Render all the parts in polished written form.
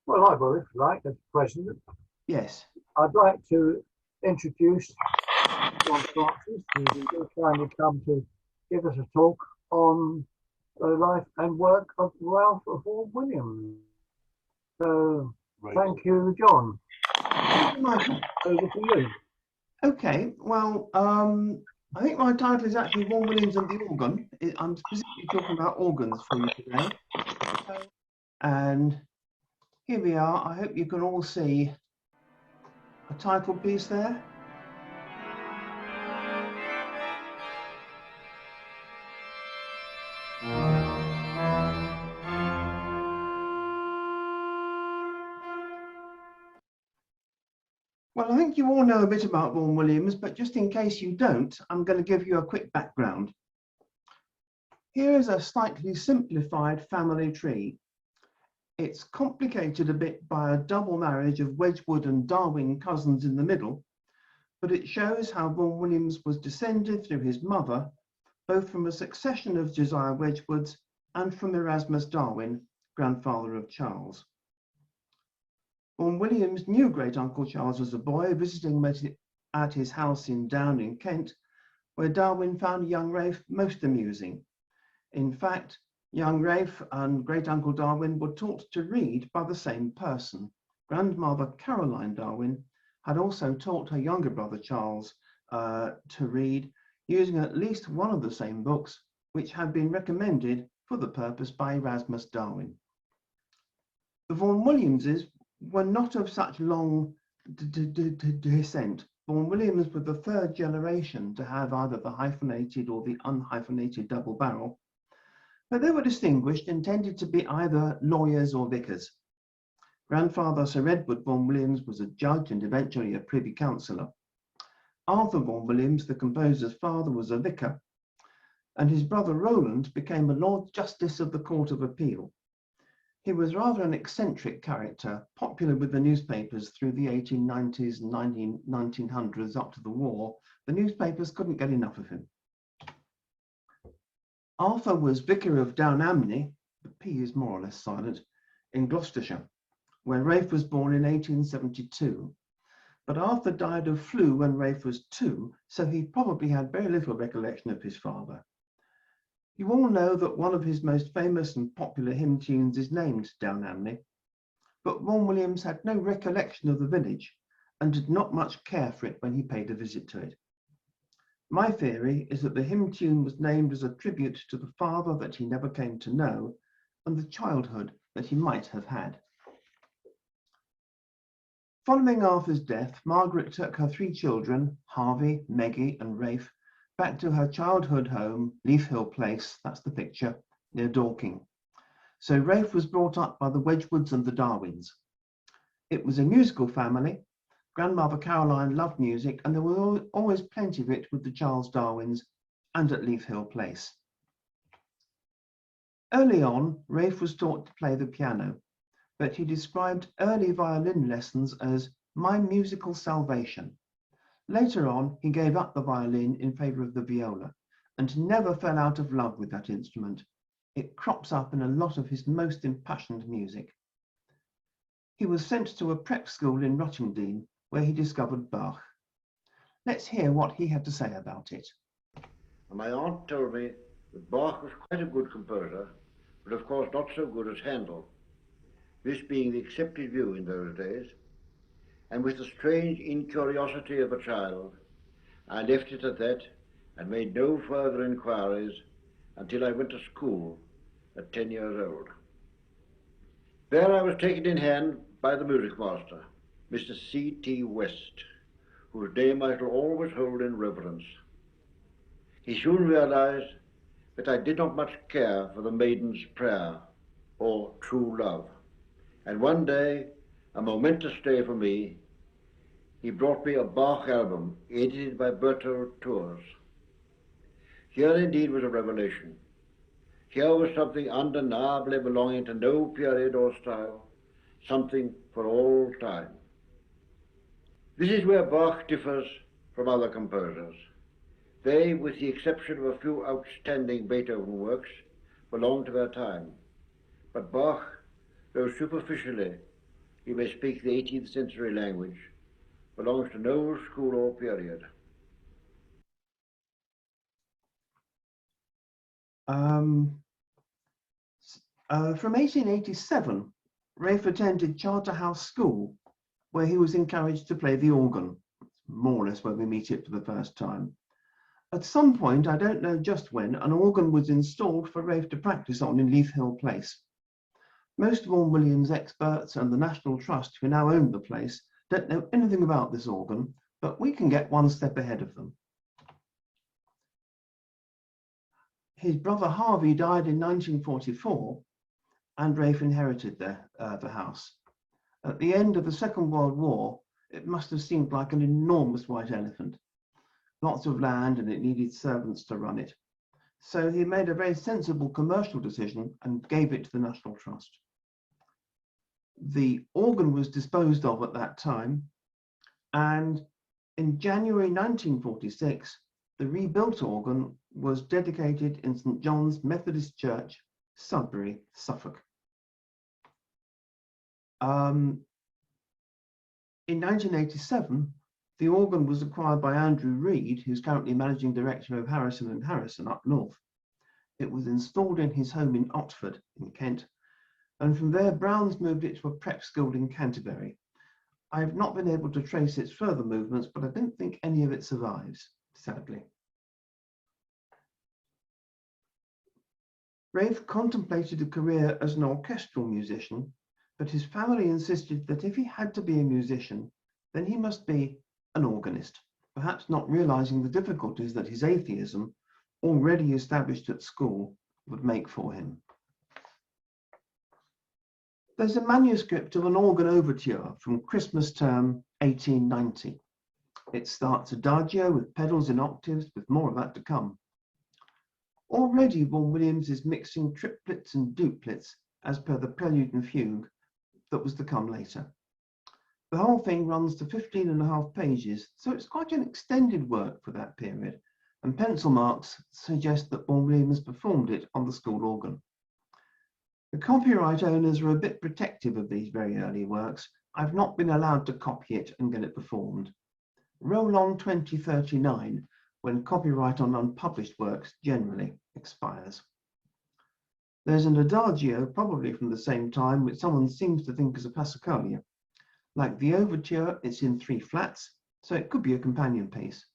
Well, I will, if you like, as president. Yes. I'd like to introduce John Francis, who's kindly come to give us a talk on the life and work of Ralph Vaughan Williams. So, Right. thank you, John. Thank you, Michael. Over to you. Okay, well, I think my title is actually Vaughan Williams and the Organ. I'm specifically talking about organs for you today. And here we are. I hope you can all see a title piece there. Well, I think you all know a bit about Vaughan Williams, but just in case you don't, I'm going to give you a quick background. Here is a slightly simplified family tree. It's complicated a bit by a double marriage of Wedgwood and Darwin cousins in the middle, but it shows how Vaughan Williams was descended through his mother, both from a succession of Josiah Wedgwoods and from Erasmus Darwin, grandfather of Charles. Vaughan Williams knew great-uncle Charles as a boy, visiting at his house in Down in Kent, where Darwin found young Ralph most amusing. In fact, young Ralph and great-uncle Darwin were taught to read by the same person. Grandmother Caroline Darwin had also taught her younger brother Charles to read, using at least one of the same books, which had been recommended for the purpose by Erasmus Darwin. The Vaughan Williamses were not of such long descent. Vaughan Williams were the third generation to have either the hyphenated or the unhyphenated double barrel, but they were distinguished and tended to be either lawyers or vicars. Grandfather Sir Edward Vaughan Williams was a judge and eventually a privy councillor. Arthur Vaughan Williams, the composer's father, was a vicar, and his brother Roland became a Lord Justice of the Court of Appeal. He was rather an eccentric character, popular with the newspapers through the 1890s and 1900s up to the war. The newspapers couldn't get enough of him. Arthur was Vicar of Down Amney, the P is more or less silent, in Gloucestershire, where Ralph was born in 1872. But Arthur died of flu when Ralph was 2, so he probably had very little recollection of his father. You all know that one of his most famous and popular hymn tunes is named Down Amney, but Vaughan Williams had no recollection of the village and did not much care for it when he paid a visit to it. My theory is that the hymn tune was named as a tribute to the father that he never came to know and the childhood that he might have had. Following Arthur's death, Margaret took her 3 children, Harvey, Meggie and Ralph, back to her childhood home, Leaf Hill Place, that's the picture, near Dorking. So Ralph was brought up by the Wedgwoods and the Darwins. It was a musical family. Grandmother Caroline loved music, and there was always plenty of it with the Charles Darwins and at Leaf Hill Place. Early on, Ralph was taught to play the piano, but he described early violin lessons as my musical salvation. Later on, he gave up the violin in favour of the viola and never fell out of love with that instrument. It crops up in a lot of his most impassioned music. He was sent to a prep school in Rottingdean, where he discovered Bach. Let's hear what he had to say about it. My aunt told me that Bach was quite a good composer, but of course not so good as Handel, this being the accepted view in those days. And with the strange incuriosity of a child, I left it at that and made no further inquiries until I went to school at 10 years old. There I was taken in hand by the music master, Mr. C.T. West, whose name I shall always hold in reverence. He soon realized that I did not much care for the Maiden's Prayer or True Love, and one day, a momentous day for me, he brought me a Bach album edited by Bertold Tours. Here indeed was a revelation. Here was something undeniably belonging to no period or style, something for all time. This is where Bach differs from other composers. They, with the exception of a few outstanding Beethoven works, belong to their time. But Bach, though superficially, he may speak the 18th century language, belongs to no school or period. From 1887, Ralph attended Charterhouse School, where he was encouraged to play the organ, more or less where we meet it for the first time. At some point, I don't know just when, an organ was installed for Ralph to practice on in Leith Hill Place. Most Vaughan Williams experts and the National Trust, who now own the place, don't know anything about this organ, but we can get one step ahead of them. His brother Harvey died in 1944, and Ralph inherited the house. At the end of the Second World War, it must have seemed like an enormous white elephant. Lots of land, and it needed servants to run it. So he made a very sensible commercial decision and gave it to the National Trust. The organ was disposed of at that time, and in January 1946, the rebuilt organ was dedicated in St. John's Methodist Church, Sudbury, Suffolk. In 1987, the organ was acquired by Andrew Reed, who's currently managing director of Harrison & Harrison up north. It was installed in his home in Otford in Kent, and from there Browns moved it to a prep school in Canterbury. I have not been able to trace its further movements, but I don't think any of it survives, sadly. Ralph contemplated a career as an orchestral musician, but his family insisted that if he had to be a musician, then he must be an organist, perhaps not realizing the difficulties that his atheism, already established at school, would make for him. There's a manuscript of an organ overture from Christmas term 1890. It starts adagio with pedals in octaves, with more of that to come. Already Vaughan Williams is mixing triplets and duplets as per the prelude and fugue that was to come later. The whole thing runs to 15.5 pages, so it's quite an extended work for that period, and pencil marks suggest that Vaughan Williams performed it on the school organ. The copyright owners are a bit protective of these very early works. I've not been allowed to copy it and get it performed. Roll on 2039, when copyright on unpublished works generally expires. There's an adagio, probably from the same time, which someone seems to think is a passacaglia. Like the overture, it's in 3 flats, so it could be a companion piece.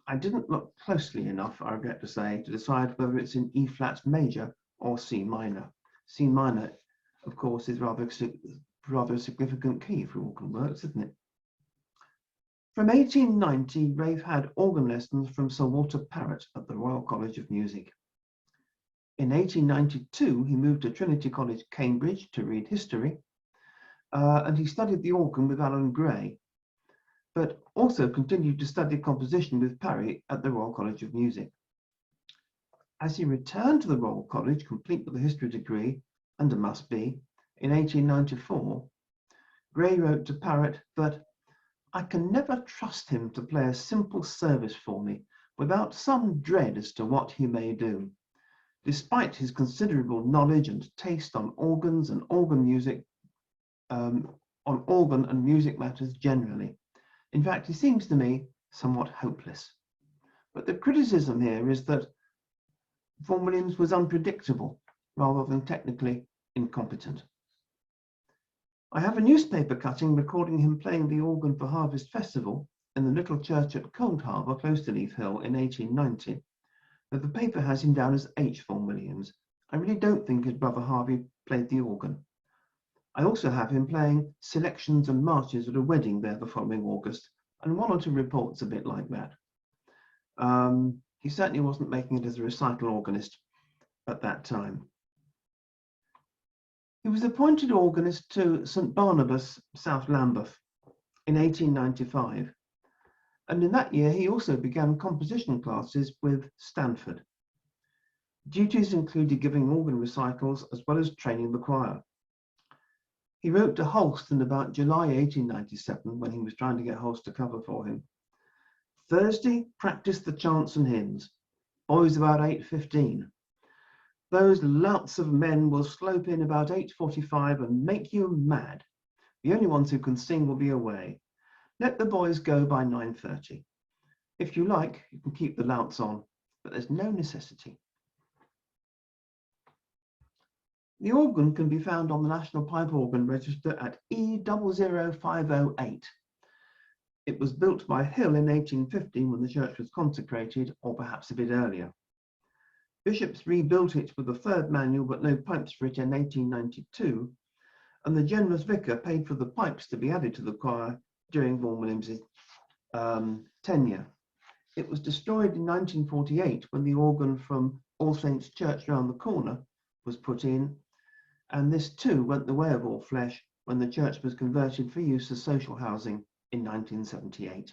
I didn't look closely enough, I regret to say, to decide whether it's in E flat major or C minor. C minor, of course, is rather a significant key for organ works, isn't it? From 1890, Ralph had organ lessons from Sir Walter Parrott at the Royal College of Music. In 1892, he moved to Trinity College, Cambridge, to read history, and he studied the organ with Alan Gray, but also continued to study composition with Parry at the Royal College of Music. As he returned to the Royal College, complete with a history degree and a must-be, in 1894, Gray wrote to Parrott that I can never trust him to play a simple service for me without some dread as to what he may do. Despite his considerable knowledge and taste on organs and organ music, on organ and music matters generally. In fact, he seems to me somewhat hopeless. But the criticism here is that Vaughan Williams was unpredictable rather than technically incompetent. I have a newspaper cutting recording him playing the organ for Harvest Festival in the little church at Coldharbour, close to Leith Hill, in 1890. But the paper has him down as H. Vaughan Williams. I really don't think his brother Harvey played the organ. I also have him playing selections and marches at a wedding there the following August, and 1 or 2 reports a bit like that. He certainly wasn't making it as a recital organist at that time. He was appointed organist to St Barnabas, South Lambeth, in 1895, and in that year he also began composition classes with Stanford. Duties included giving organ recitals as well as training the choir. He wrote to Holst in about July 1897, when he was trying to get Holst to cover for him. Thursday, practice the chants and hymns. Boys about 8:15. Those louts of men will slope in about 8:45 and make you mad. The only ones who can sing will be away. Let the boys go by 9:30. If you like, you can keep the louts on, but there's no necessity. The organ can be found on the National Pipe Organ Register at E00508. It was built by Hill in 1815 when the church was consecrated, or perhaps a bit earlier. Bishops rebuilt it with a third manual but no pipes for it in 1892, and the generous vicar paid for the pipes to be added to the choir during Vaughan Williams' tenure. It was destroyed in 1948 when the organ from All Saints Church round the corner was put in, and this too went the way of all flesh when the church was converted for use as social housing in 1978.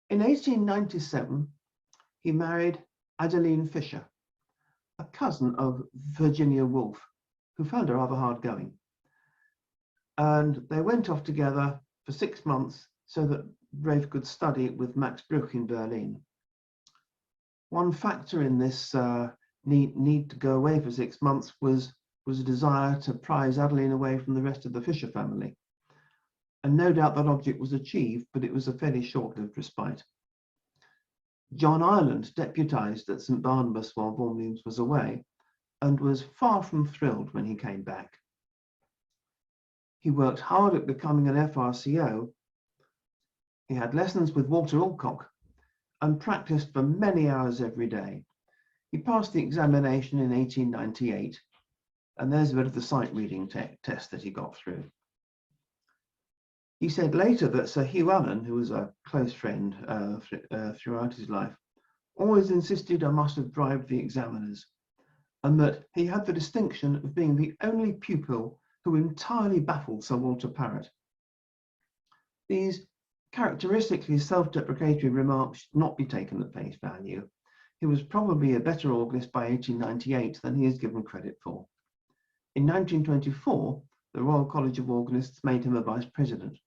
In 1897, he married Adeline Fisher, a cousin of Virginia Woolf, who found her rather hard going. And they went off together for 6 months so that Ralph could study with Max Bruch in Berlin. One factor in this need to go away for 6 months was a desire to prize Adeline away from the rest of the Fisher family. And no doubt that object was achieved, but it was a fairly short-lived respite. John Ireland deputised at St Barnabas while Vaughan Williams was away, and was far from thrilled when he came back. He worked hard at becoming an FRCO. He had lessons with Walter Alcock and practiced for many hours every day. He passed the examination in 1898, and there's a bit of the sight reading test that he got through. He said later that Sir Hugh Allen, who was a close friend throughout his life, always insisted I must have bribed the examiners, and that he had the distinction of being the only pupil who entirely baffled Sir Walter Parrott. These characteristically self-deprecatory remarks should not be taken at face value. He was probably a better organist by 1898 than he is given credit for. In 1924, the Royal College of Organists made him a vice president.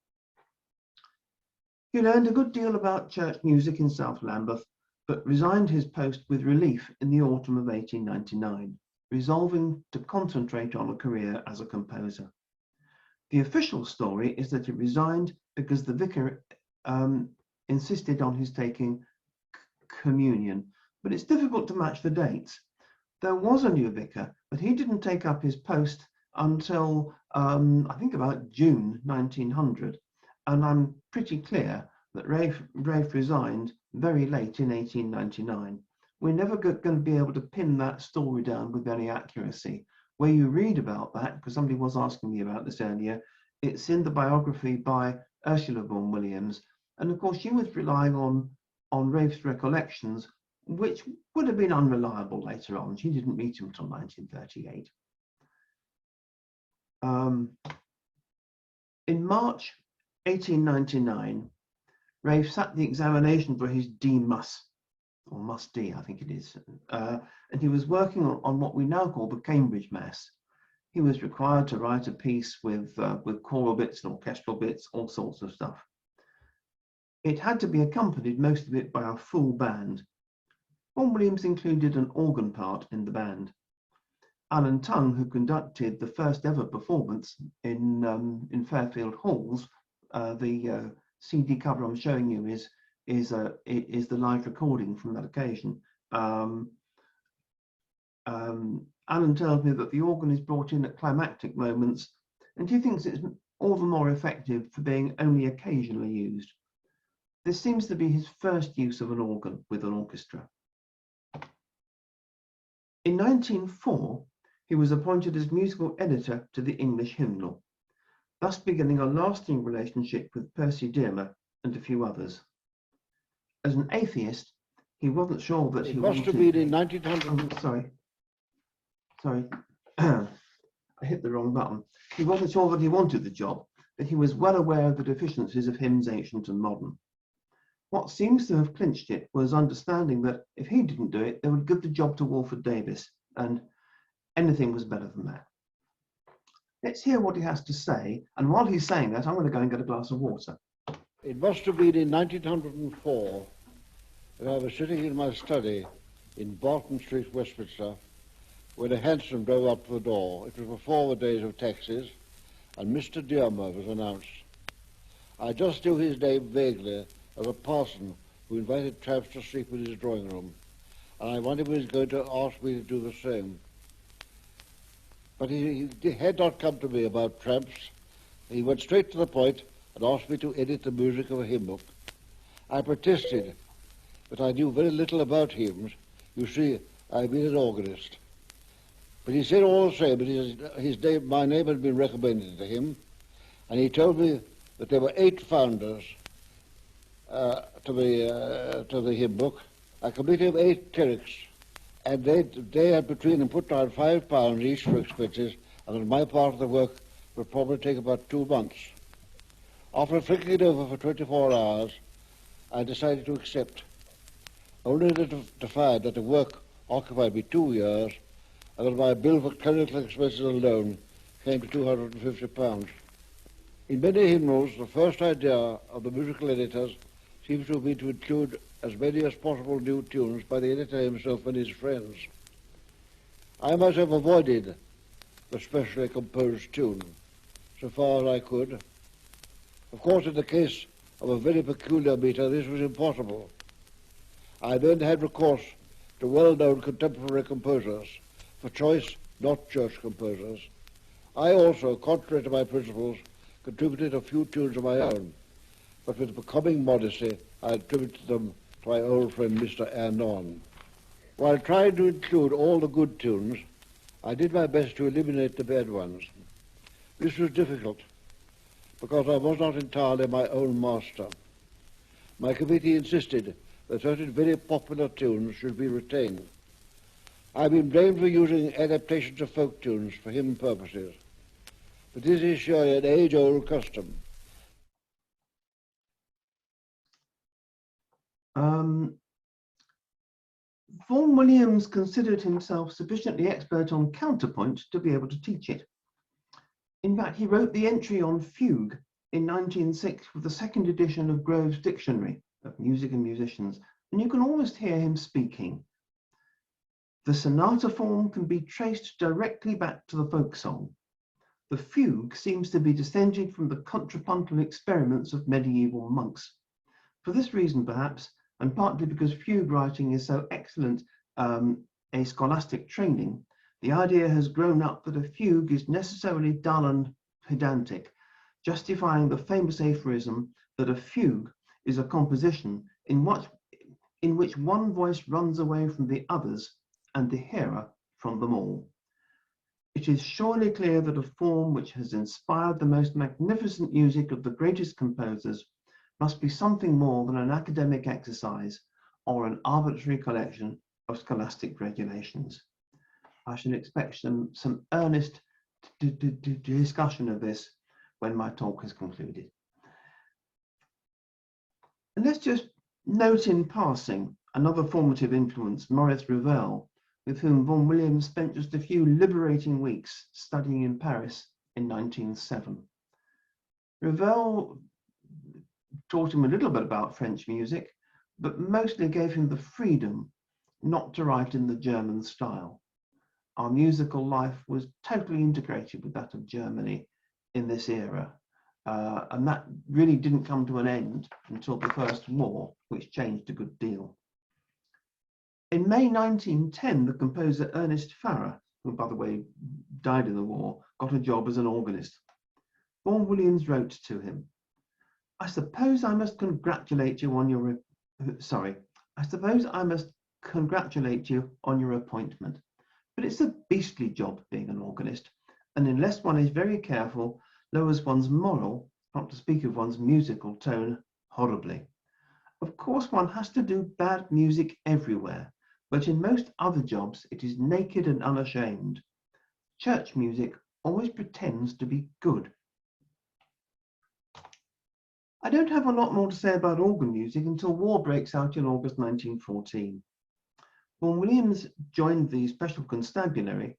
He learned a good deal about church music in South Lambeth, but resigned his post with relief in the autumn of 1899, resolving to concentrate on a career as a composer. The official story is that he resigned because the vicar insisted on his taking communion, but it's difficult to match the dates. There was a new vicar, but he didn't take up his post until I think about June 1900, and I'm pretty clear that Ralph resigned very late in 1899. We're never going to be able to pin that story down with any accuracy. Where you read about that, because somebody was asking me about this earlier, it's in the biography by Ursula Vaughan Williams, and of course she was relying on Ralph's recollections, which would have been unreliable later on. She didn't meet him until 1938. In March 1899, Ralph sat the examination for his D Mus, or Mus D, I think it is, and he was working on what we now call the Cambridge Mass. He was required to write a piece with choral bits and orchestral bits, all sorts of stuff. It had to be accompanied, most of it, by a full band. Vaughan Williams included an organ part in the band. Alan Tongue, who conducted the first ever performance in Fairfield Halls, the CD cover I'm showing you is the live recording from that occasion. Alan tells me that the organ is brought in at climactic moments, and he thinks it's all the more effective for being only occasionally used. This seems to be his first use of an organ with an orchestra. In 1904, he was appointed as musical editor to the English Hymnal, thus beginning a lasting relationship with Percy Dearmer and a few others. As an atheist, he wasn't sure that he must have been in 1900. Sorry, I hit the wrong button. He wasn't sure that he wanted the job, but he was well aware of the deficiencies of hymns ancient and modern. What seems to have clinched it was understanding that if he didn't do it, they would give the job to Walford Davis, and anything was better than that. Let's hear what he has to say, and while he's saying that, I'm going to go and get a glass of water. It must have been in 1904 when I was sitting in my study in Barton Street, Westminster, when a hansom drove up to the door. It was before the days of taxis, and Mr. Dearmer was announced. I just knew his name vaguely as a parson who invited tramps to sleep in his drawing room, and I wondered if he was going to ask me to do the same. But he had not come to me about tramps. He went straight to the point and asked me to edit the music of a hymn book. I protested that I knew very little about hymns. You see, I've been an organist. But he said all the same that my name had been recommended to him, and he told me that there were 8 founders to the hymn book, a committee of 8 clerics, and they had between them put down £5 each for expenses, and that my part of the work would probably take about 2 months. After thinking it over for 24 hours, I decided to accept, only to find that the work occupied me 2 years, and that my bill for clerical expenses alone came to £250. In many hymnals, the first idea of the musical editors seems to have been to include as many as possible new tunes by the editor himself and his friends. I myself avoided the specially composed tune, so far as I could. Of course, in the case of a very peculiar metre, this was impossible. I then had recourse to well-known contemporary composers, for choice, not church composers. I also, contrary to my principles, contributed a few tunes of my own, but with becoming modesty, I attributed them to my old friend Mr. Annon. While trying to include all the good tunes, I did my best to eliminate the bad ones. This was difficult, because I was not entirely my own master. My committee insisted that certain very popular tunes should be retained. I've been blamed for using adaptations of folk tunes for hymn purposes, but this is surely an age-old custom. Vaughan Williams considered himself sufficiently expert on counterpoint to be able to teach it. In fact, he wrote the entry on fugue in 1906 for the 2nd edition of Grove's Dictionary of Music and Musicians, and you can almost hear him speaking. The sonata form can be traced directly back to the folk song. The fugue seems to be descended from the contrapuntal experiments of medieval monks. For this reason, perhaps, and partly because fugue writing is so excellent a scholastic training, the idea has grown up that a fugue is necessarily dull and pedantic, justifying the famous aphorism that a fugue is a composition in which one voice runs away from the others and the hearer from them all. It is surely clear that a form which has inspired the most magnificent music of the greatest composers must be something more than an academic exercise or an arbitrary collection of scholastic regulations. I shall expect some earnest discussion of this when my talk is concluded. And let's just note in passing another formative influence, Maurice Ravel, with whom Vaughan Williams spent just a few liberating weeks studying in Paris in 1907. Ravel taught him a little bit about French music, but mostly gave him the freedom not to write in the German style. Our musical life was totally integrated with that of Germany in this era, and that really didn't come to an end until the First War, which changed a good deal. In May 1910, the composer Ernest Farrer, who by the way died in the war, got a job as an organist. Vaughan Williams wrote to him, I suppose I must congratulate you on your appointment, but it's a beastly job being an organist, and unless one is very careful, lowers one's moral, not to speak of one's musical tone, horribly. Of course, one has to do bad music everywhere, but in most other jobs it is naked and unashamed. Church music always pretends to be good. I don't have a lot more to say about organ music until war breaks out in August 1914. Vaughan Williams joined the Special Constabulary,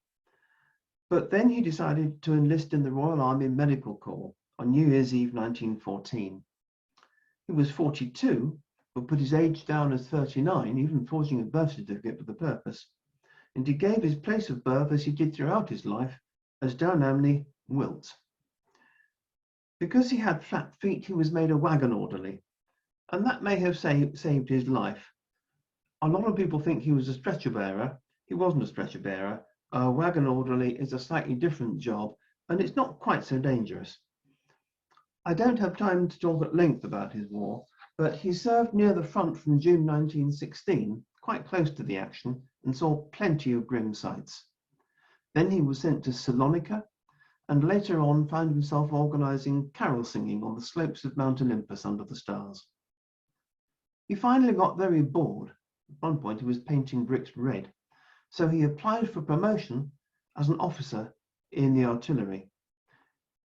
but then he decided to enlist in the Royal Army Medical Corps on New Year's Eve 1914. He was 42, but put his age down as 39, even forging a birth certificate for the purpose. and he gave his place of birth, as he did throughout his life, as Downamley, Wilts. Because he had flat feet, he was made a wagon orderly, and that may have saved his life. A lot of people think he was a stretcher bearer. He wasn't a stretcher bearer. A wagon orderly is a slightly different job, and it's not quite so dangerous. I don't have time to talk at length about his war, but he served near the front from June 1916, quite close to the action, and saw plenty of grim sights. Then he was sent to Salonika, and later on found himself organising carol singing on the slopes of Mount Olympus under the stars. He finally got very bored. At one point he was painting bricks red, so he applied for promotion as an officer in the artillery.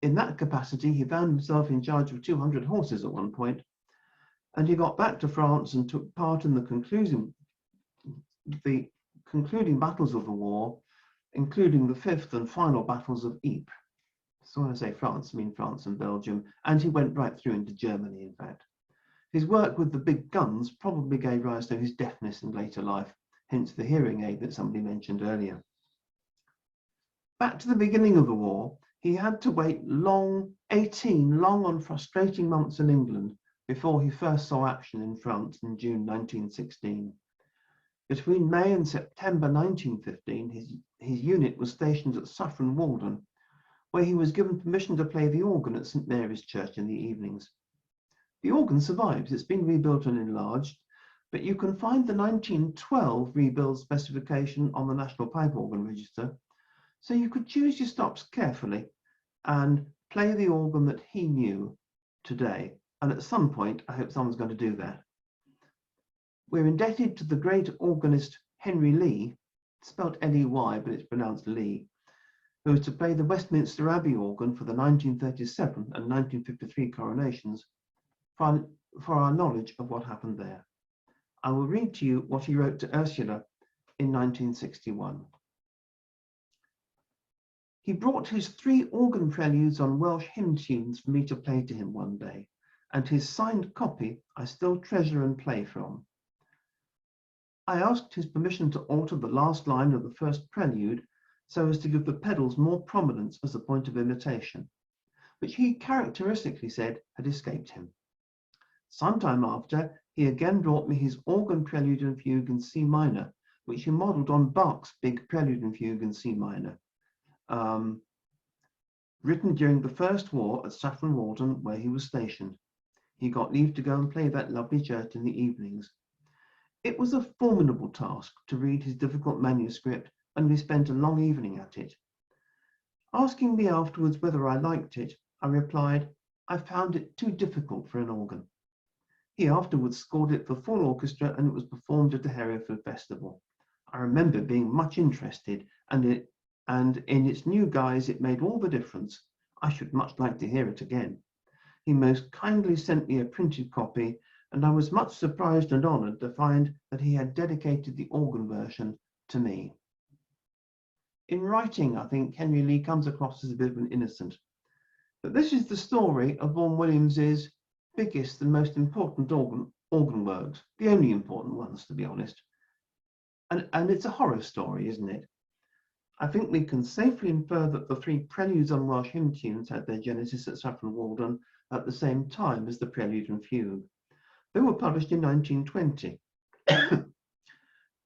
In that capacity, he found himself in charge of 200 horses at one point, and he got back to France and took part in the concluding battles of the war, including the fifth and final battles of Ypres. So when I say France, I mean France and Belgium, and he went right through into Germany, in fact. His work with the big guns probably gave rise to his deafness in later life, hence the hearing aid that somebody mentioned earlier. Back to the beginning of the war, he had to wait 18 long and frustrating months in England before he first saw action in France in June 1916. Between May and September 1915, his unit was stationed at Saffron Walden, where he was given permission to play the organ at St Mary's Church in the evenings. The organ survives. It's been rebuilt and enlarged, but you can find the 1912 rebuild specification on the National Pipe Organ Register, so you could choose your stops carefully and play the organ that he knew today. And at some point, I hope someone's going to do that. We're indebted to the great organist Henry Lee, spelled L-E-Y, but it's pronounced Lee, who was to play the Westminster Abbey organ for the 1937 and 1953 coronations, for our knowledge of what happened there. I will read to you what he wrote to Ursula in 1961. He brought his 3 organ preludes on Welsh hymn tunes for me to play to him one day, and his signed copy I still treasure and play from. I asked his permission to alter the last line of the first prelude so as to give the pedals more prominence as a point of imitation, which he characteristically said had escaped him. Sometime after, he again brought me his organ prelude and fugue in C minor, which he modelled on Bach's big prelude and fugue in C minor, written during the First War at Saffron Walden, where he was stationed. He got leave to go and play that lovely church in the evenings. It was a formidable task to read his difficult manuscript, and we spent a long evening at it. Asking me afterwards whether I liked it, I replied, I found it too difficult for an organ. He afterwards scored it for full orchestra, and it was performed at the Hereford Festival. I remember being much interested, and in its new guise it made all the difference. I should much like to hear it again. He most kindly sent me a printed copy, and I was much surprised and honoured to find that he had dedicated the organ version to me. In writing, I think Henry Lee comes across as a bit of an innocent, but this is the story of Vaughan Williams's biggest and most important organ works, the only important ones, to be honest. And it's a horror story, isn't it? I think we can safely infer that the 3 preludes on Welsh hymn tunes had their genesis at Saffron Walden at the same time as the prelude and fugue. They were published in 1920.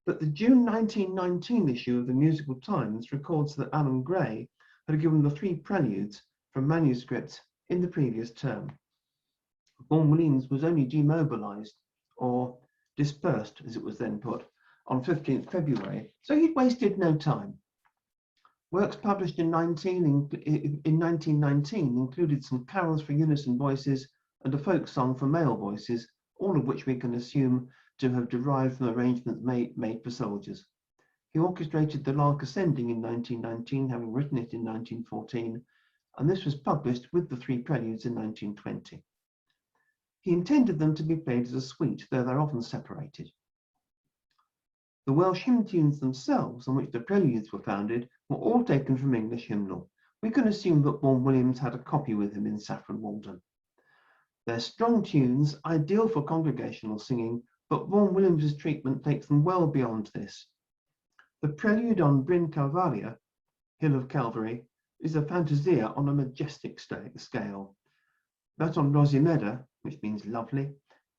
But the June 1919 issue of the Musical Times records that Alan Gray had given the 3 preludes from manuscripts in the previous term. Vaughan Williams was only demobilised, or dispersed as it was then put, on 15th February, so he'd wasted no time. Works published in 1919 included some carols for unison voices and a folk song for male voices, all of which we can assume to have derived from arrangements made for soldiers. He orchestrated The Lark Ascending in 1919, having written it in 1914, and this was published with the 3 preludes in 1920. He intended them to be played as a suite, though they're often separated. The Welsh hymn tunes themselves, on which the preludes were founded, were all taken from English hymnal. We can assume that Vaughan Williams had a copy with him in Saffron Walden. They're strong tunes, ideal for congregational singing, but Vaughan Williams's treatment takes them well beyond this. The prelude on Bryn Calvaria, Hill of Calvary, is a fantasia on a majestic scale. That on Rosimeda, which means lovely,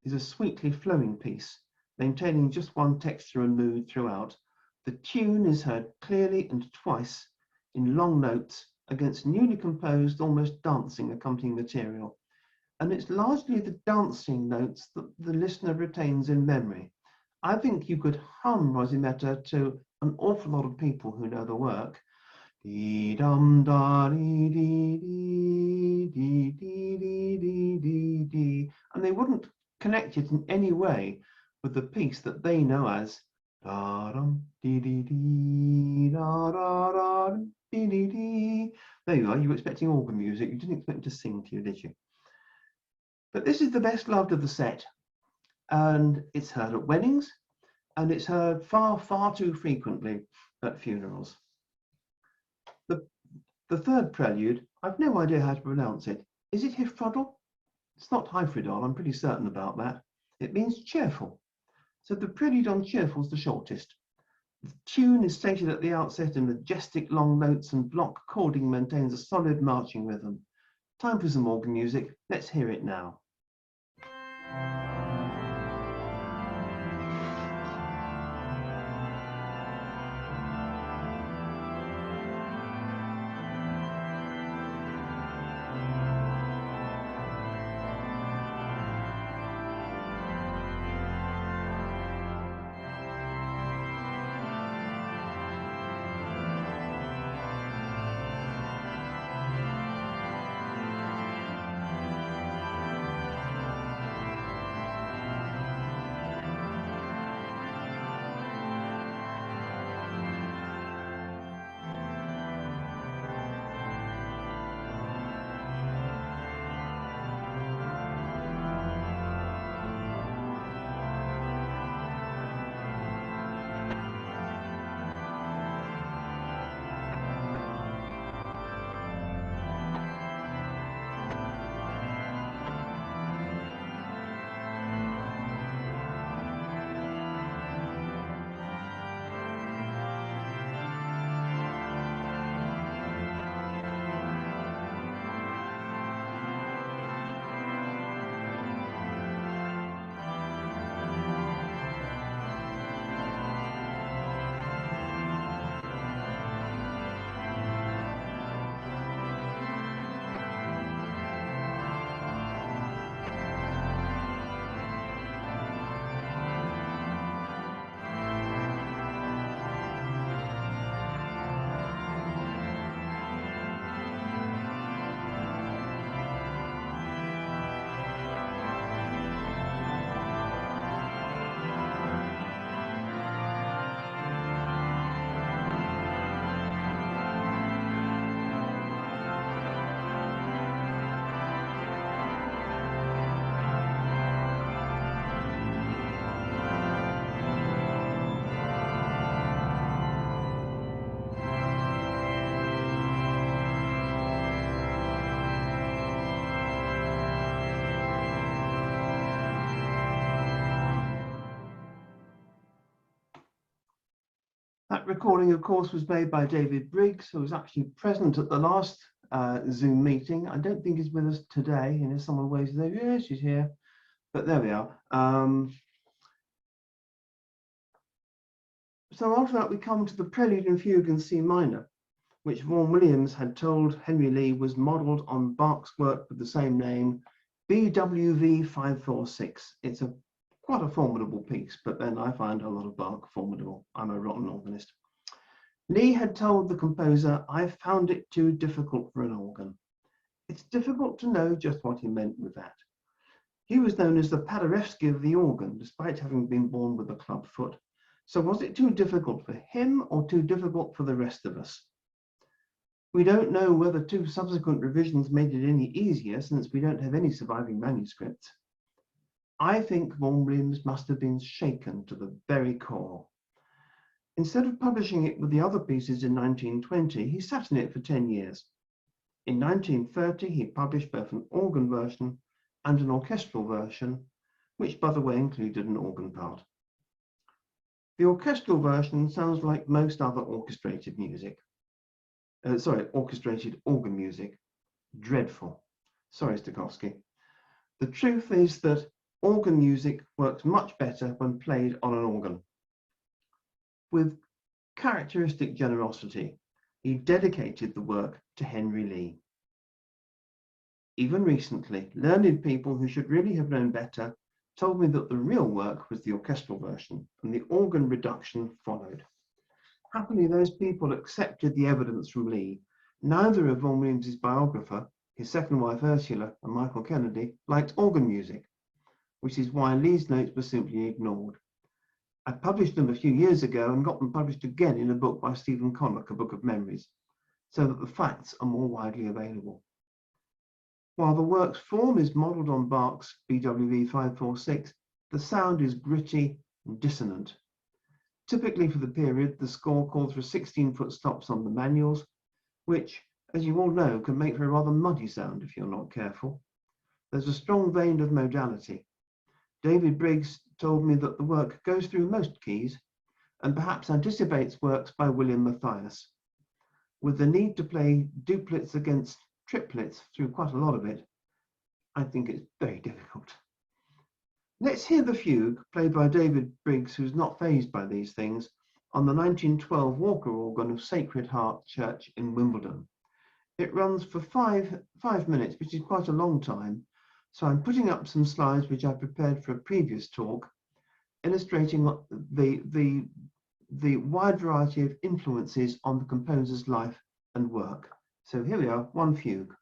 is a sweetly flowing piece, maintaining just one texture and mood throughout. The tune is heard clearly and twice in long notes against newly composed, almost dancing accompanying material. And it's largely the dancing notes that the listener retains in memory. I think you could hum Rosimeta to an awful lot of people who know the work. Dee dum da dee dee dee dee dee dee dee dee, and they wouldn't connect it in any way with the piece that they know as da dum dee dee dee da da da dee dee dee. There you are. You were expecting organ music. You didn't expect to sing to you, did you? But this is the best loved of the set, and it's heard at weddings, and it's heard far, far too frequently at funerals. The third prelude, I've no idea how to pronounce it. Is it Hyfrydol? It's not Hyfrydol, I'm pretty certain about that. It means cheerful. So the prelude on cheerful is the shortest. The tune is stated at the outset in majestic long notes, and block chording maintains a solid marching rhythm. Time for some organ music. Let's hear it now. That recording, of course, was made by David Briggs, who was actually present at the last Zoom meeting. I don't think he's with us today. And if someone waves there, yeah, she's here. But there we are. So after that, we come to the Prelude and Fugue in C minor, which Vaughan Williams had told Henry Lee was modelled on Bach's work with the same name, BWV 546. It's quite a formidable piece, but then I find a lot of Bach formidable. I'm a rotten organist. Lee had told the composer, "I found it too difficult for an organ." It's difficult to know just what he meant with that. He was known as the Paderewski of the organ, despite having been born with a club foot. So was it too difficult for him or too difficult for the rest of us? We don't know whether two subsequent revisions made it any easier, since we don't have any surviving manuscripts. I think Vaughan Williams must have been shaken to the very core. Instead of publishing it with the other pieces in 1920, he sat in it for 10 years. In 1930, he published both an organ version and an orchestral version, which, by the way, included an organ part. The orchestral version sounds like most other orchestrated music. Orchestrated organ music. Dreadful. Sorry, Stokowski. The truth is that organ music works much better when played on an organ. With characteristic generosity, he dedicated the work to Henry Lee. Even recently, learned people who should really have known better told me that the real work was the orchestral version and the organ reduction followed. Happily, those people accepted the evidence from Lee. Neither of Vaughan Williams's biographer, his second wife Ursula and Michael Kennedy, liked organ music, which is why Lee's notes were simply ignored. I published them a few years ago and got them published again in a book by Stephen Conlock, A Book of Memories, so that the facts are more widely available. While the work's form is modelled on Bach's BWV 546, the sound is gritty and dissonant. Typically for the period, the score calls for 16-foot stops on the manuals, which, as you all know, can make for a rather muddy sound if you're not careful. There's a strong vein of modality. David Briggs told me that the work goes through most keys and perhaps anticipates works by William Matthias. With the need to play duplets against triplets through quite a lot of it, I think it's very difficult. Let's hear the fugue played by David Briggs, who's not fazed by these things, on the 1912 Walker organ of Sacred Heart Church in Wimbledon. It runs for five minutes, which is quite a long time, so I'm putting up some slides which I prepared for a previous talk, illustrating the wide variety of influences on the composer's life and work. So here we are, one fugue.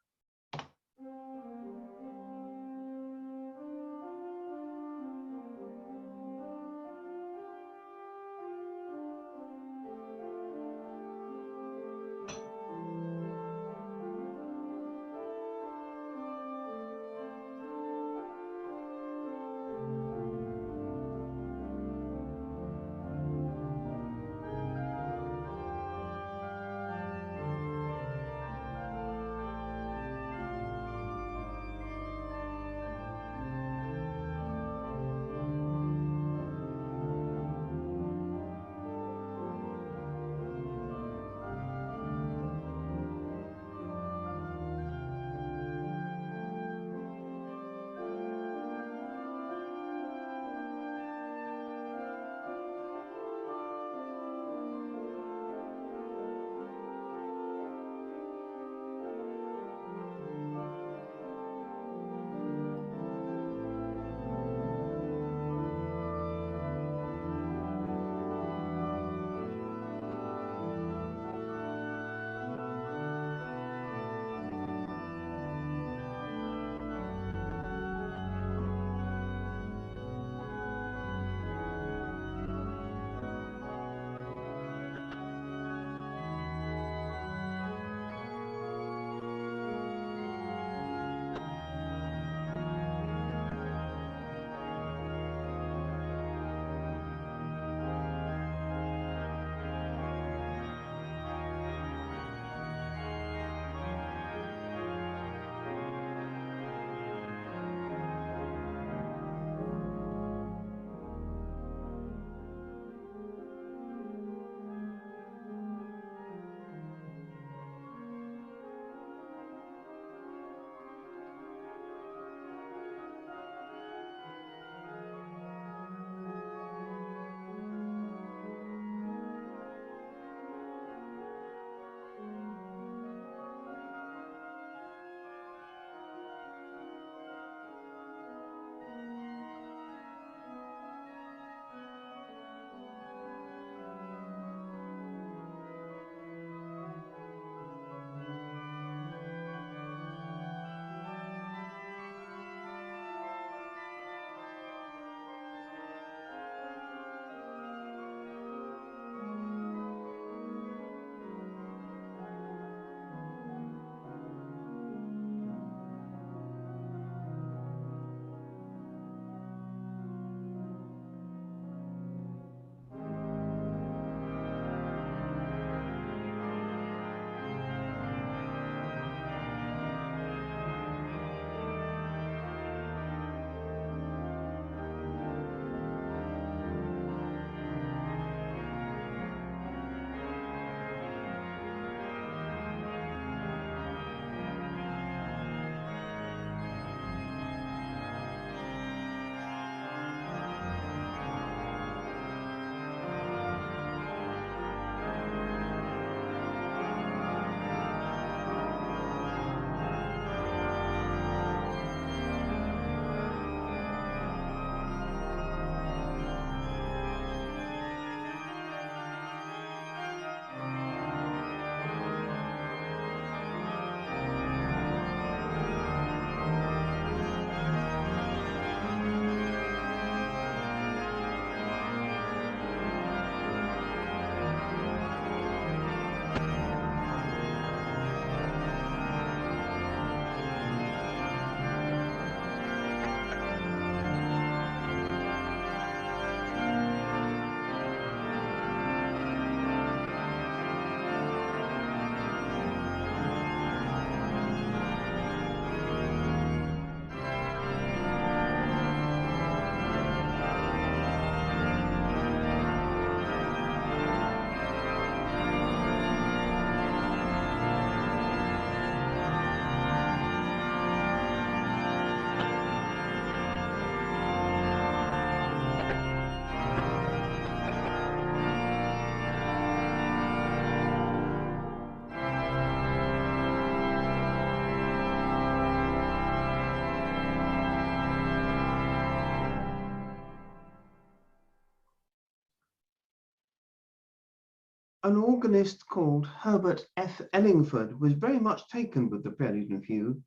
An organist called Herbert F. Ellingford was very much taken with the Prelude and Fugue,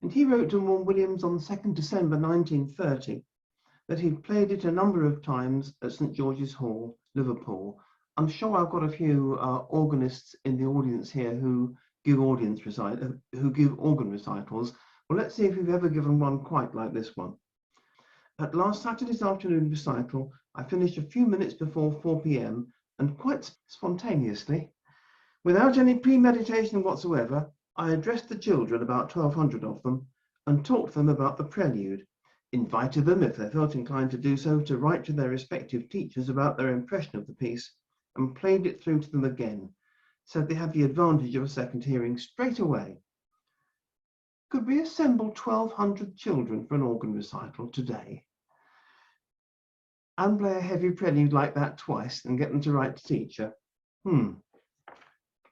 and he wrote to Vaughan Williams on 2nd December 1930 that he'd played it a number of times at St George's Hall, Liverpool. I'm sure I've got a few organists in the audience here who give organ recitals. Well, let's see if you've ever given one quite like this one. At last Saturday's afternoon recital, I finished a few minutes before 4 p.m. and quite spontaneously, without any premeditation whatsoever, I addressed the children, about 1,200 of them, and talked to them about the Prelude, invited them, if they felt inclined to do so, to write to their respective teachers about their impression of the piece, and played it through to them again, so they had the advantage of a second hearing straight away. Could we assemble 1,200 children for an organ recital today and play a heavy prelude like that twice and get them to write to teacher?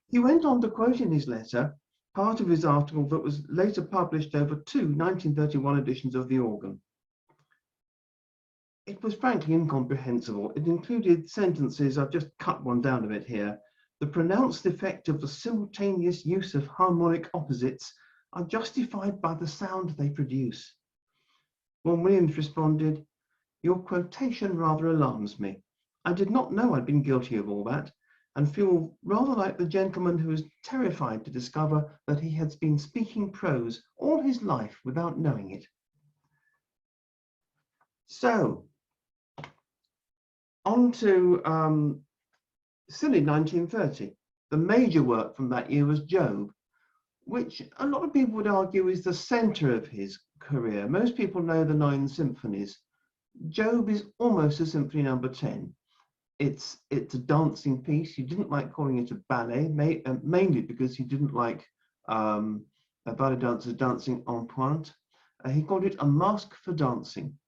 He went on to quote in his letter part of his article that was later published over two 1931 editions of the organ. It was frankly incomprehensible. It included sentences, I've just cut one down of it here. The pronounced effect of the simultaneous use of harmonic opposites are justified by the sound they produce. Vaughan Williams responded, "Your quotation rather alarms me. I did not know I'd been guilty of all that, and feel rather like the gentleman who was terrified to discover that he had been speaking prose all his life without knowing it." So, on to still in 1930. The major work from that year was Job, which a lot of people would argue is the center of his career. Most people know the 9 symphonies. Job is almost a symphony number 10. It's a dancing piece. He didn't like calling it a ballet, mainly because he didn't like ballet dancers dancing en pointe. He called it a masque for dancing.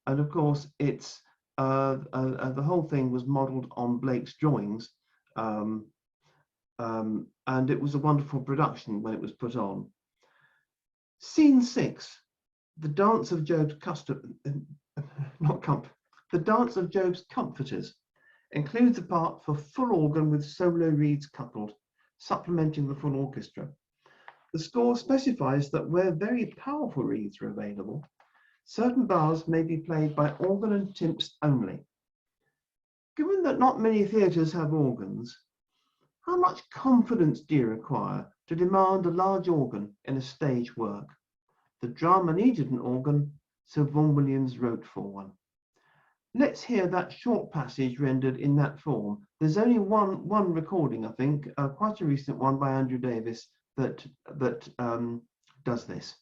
And of course, it's the whole thing was modeled on Blake's drawings. And it was a wonderful production when it was put on. Scene 6, the dance of Job's the dance of Job's comforters, includes a part for full organ with solo reeds coupled, supplementing the full orchestra. The score specifies that where very powerful reeds are available, certain bars may be played by organ and timps only. Given that not many theatres have organs, how much confidence do you require to demand a large organ in a stage work? The drama needed an organ, so Vaughan Williams wrote for one. Let's hear that short passage rendered in that form. There's only one recording, I think, quite a recent one by Andrew Davis that does this.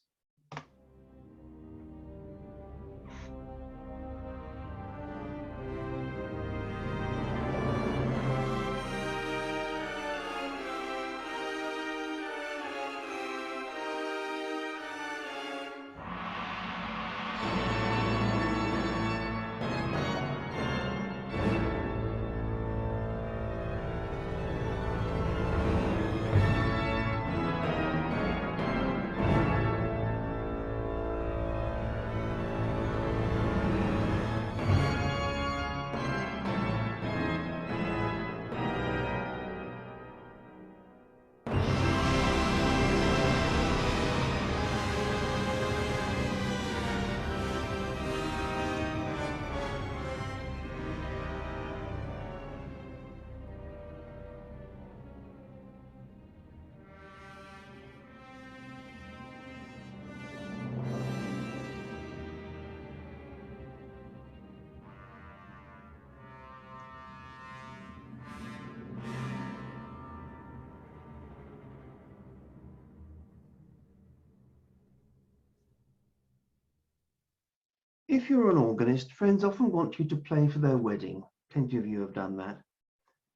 If you're an organist, friends often want you to play for their wedding. Plenty of you have done that.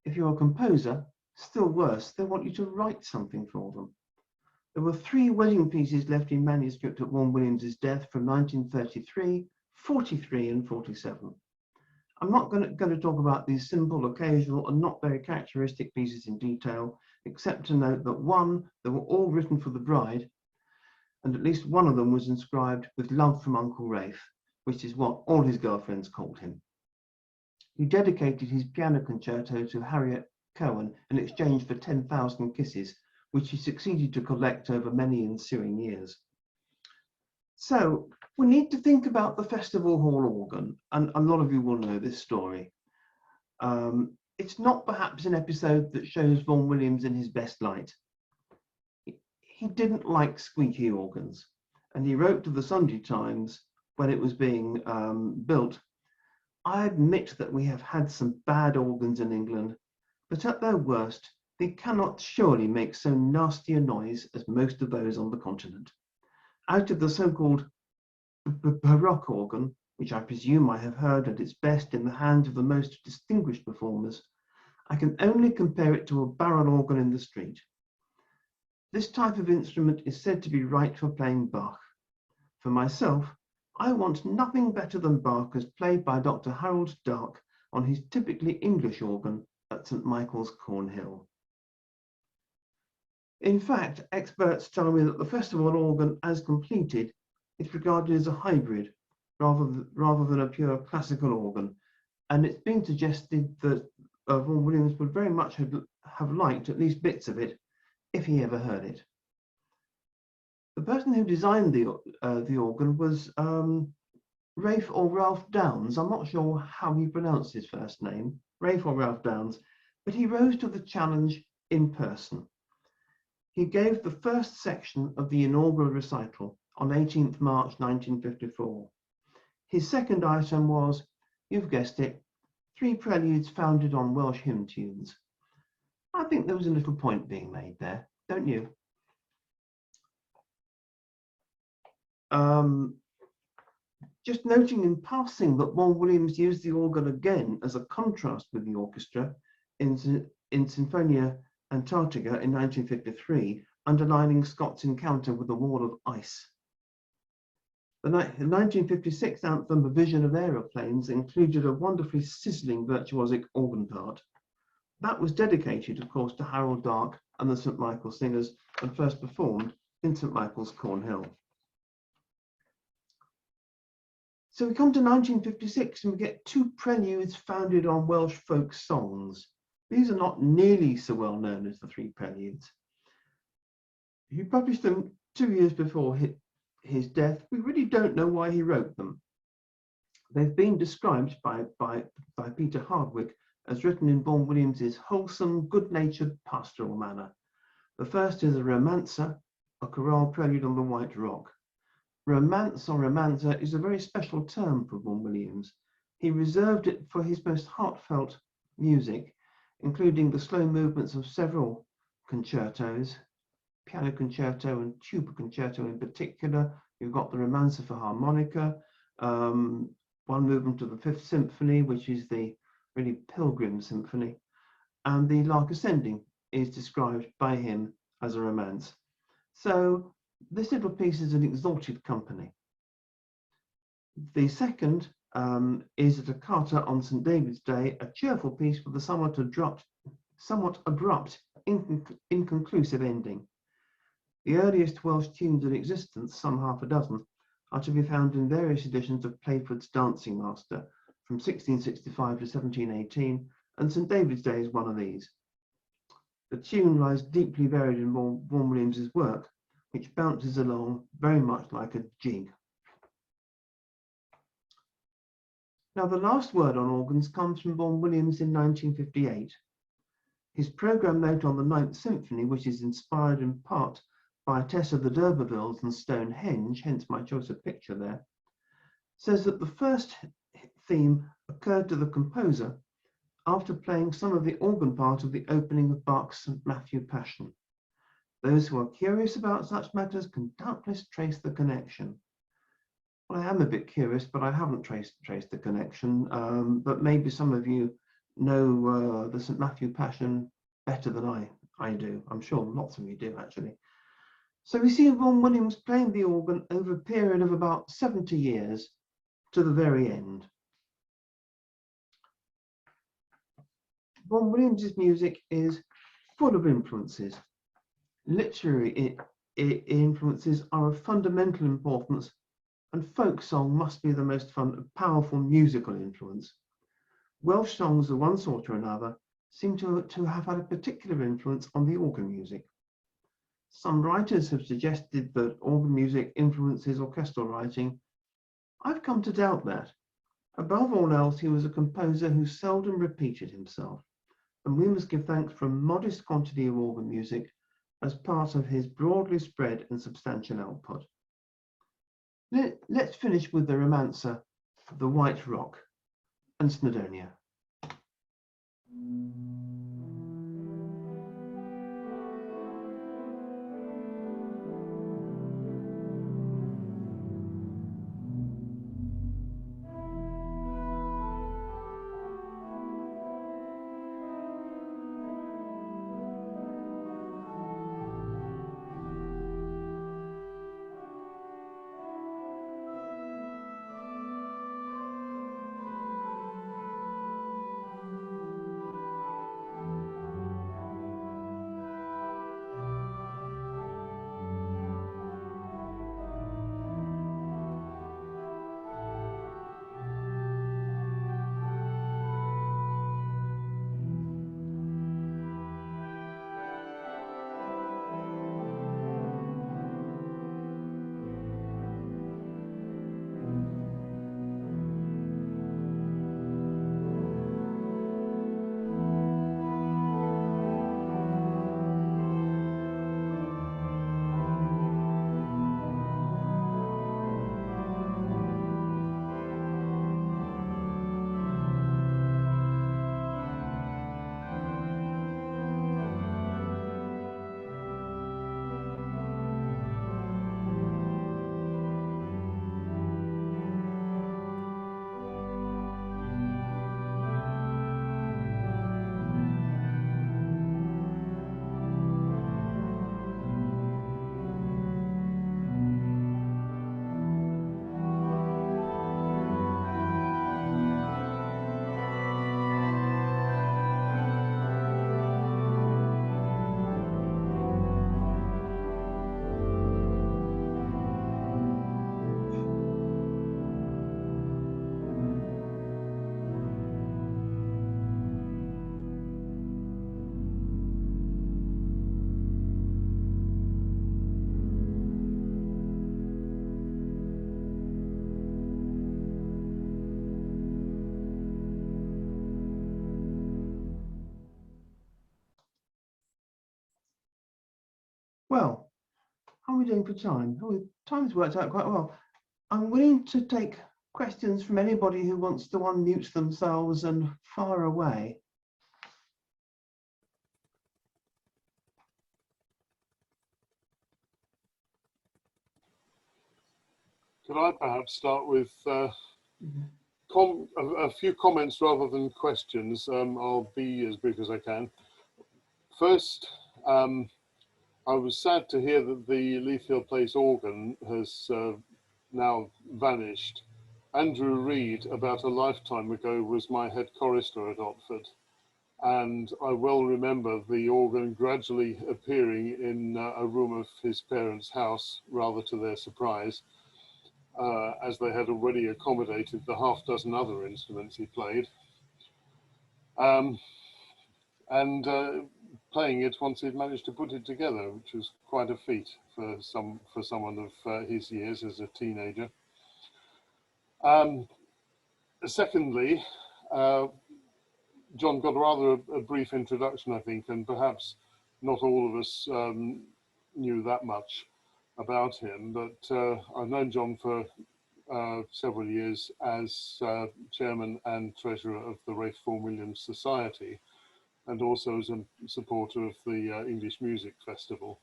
If you're a composer, still worse, they want you to write something for them. There were 3 wedding pieces left in manuscript at Vaughan Williams's death from 1933, 43 and 47. I'm not going to talk about these simple, occasional and not very characteristic pieces in detail, except to note that 1, they were all written for the bride, and at least one of them was inscribed "with love from Uncle Rafe," which is what all his girlfriends called him. He dedicated his piano concerto to Harriet Cohen in exchange for 10,000 kisses, which he succeeded to collect over many ensuing years. So we need to think about the Festival Hall organ, and a lot of you will know this story. It's not perhaps an episode that shows Vaughan Williams in his best light. He didn't like squeaky organs, and he wrote to the Sunday Times when it was being built, "I admit that we have had some bad organs in England, but at their worst, they cannot surely make so nasty a noise as most of those on the continent. Out of the so-called Baroque organ, which I presume I have heard at its best in the hands of the most distinguished performers, I can only compare it to a barrel organ in the street. This type of instrument is said to be right for playing Bach. For myself, I want nothing better than Bach as played by Dr. Harold Dark on his typically English organ at St. Michael's, Cornhill." In fact, experts tell me that the festival organ, as completed, is regarded as a hybrid rather than a pure classical organ, and it's been suggested that Vaughan Williams would very much have liked at least bits of it if he ever heard it. The person who designed the organ was Rafe or Ralph Downes. I'm not sure how he pronounced his first name, Rafe or Ralph Downes, but he rose to the challenge in person. He gave the first section of the inaugural recital on 18th March 1954. His second item was, you've guessed it, 3 preludes founded on Welsh hymn tunes. I think there was a little point being made there, don't you? Just noting in passing that Vaughan Williams used the organ again as a contrast with the orchestra in Sinfonia Antarctica in 1953, underlining Scott's encounter with the wall of ice. The 1956 anthem, A Vision of Aeroplanes, included a wonderfully sizzling virtuosic organ part. That was dedicated, of course, to Harold Dark and the St. Michael's Singers, and first performed in St. Michael's, Cornhill. So we come to 1956 and we get 2 preludes founded on Welsh folk songs. These are not nearly so well known as the 3 preludes. He published them 2 years before his death. We really don't know why he wrote them. They've been described by Peter Hardwick as written in Vaughan Williams's wholesome, good-natured pastoral manner. The first is a romancer, a chorale prelude on the White Rock. Romance or romancer is a very special term for Vaughan Williams. He reserved it for his most heartfelt music, including the slow movements of several concertos, piano concerto and tuba concerto in particular. You've got the romancer for harmonica, one movement of the 5th Symphony, which is the really Pilgrim Symphony, and the Lark Ascending is described by him as a romance. So this little piece is an exalted company. The second is a toccata on St. David's Day, a cheerful piece with a somewhat abrupt, inconclusive ending. The earliest Welsh tunes in existence, some half a dozen, are to be found in various editions of Playford's Dancing Master from 1665 to 1718, and St. David's Day is one of these. The tune lies deeply buried in Vaughan Williams's work, which bounces along very much like a jig. Now, the last word on organs comes from Vaughan Williams in 1958. His programme note on the 9th Symphony, which is inspired in part by a test of the d'Urbervilles and Stonehenge, hence my choice of picture there, says that the first theme occurred to the composer after playing some of the organ part of the opening of Bach's St. Matthew Passion. Those who are curious about such matters can doubtless trace the connection. Well, I am a bit curious, but I haven't traced the connection. But maybe some of you know the St. Matthew Passion better than I do. I'm sure lots of you do, actually. So we see Vaughan Williams playing the organ over a period of about 70 years to the very end. Vaughan Williams's music is full of influences. Literary influences are of fundamental importance, and folk song must be the most powerful musical influence. Welsh songs of one sort or another seem to have had a particular influence on the organ music. Some writers have suggested that organ music influences orchestral writing. I've come to doubt that. Above all else, he was a composer who seldom repeated himself, and we must give thanks for a modest quantity of organ music as part of his broadly spread and substantial output. Let's finish with the romancer, The White Rock, and Snowdonia. Well, how are we doing for time? Oh, time's worked out quite well. I'm willing to take questions from anybody who wants to unmute themselves and fire away. Could I perhaps start with a few comments rather than questions? I'll be as brief as I can. First, I was sad to hear that the Leithfield Place organ has now vanished. Andrew Reed, about a lifetime ago, was my head chorister at Otford, and I well remember the organ gradually appearing in a room of his parents' house, rather to their surprise, as they had already accommodated the half-dozen other instruments he played. Playing it once he'd managed to put it together, which was quite a feat for someone of his years as a teenager. Secondly, John got rather a brief introduction, I think, and perhaps not all of us knew that much about him, but I've known John for several years as chairman and treasurer of the Ralph Vaughan Williams Society, and also as a supporter of the English Music Festival.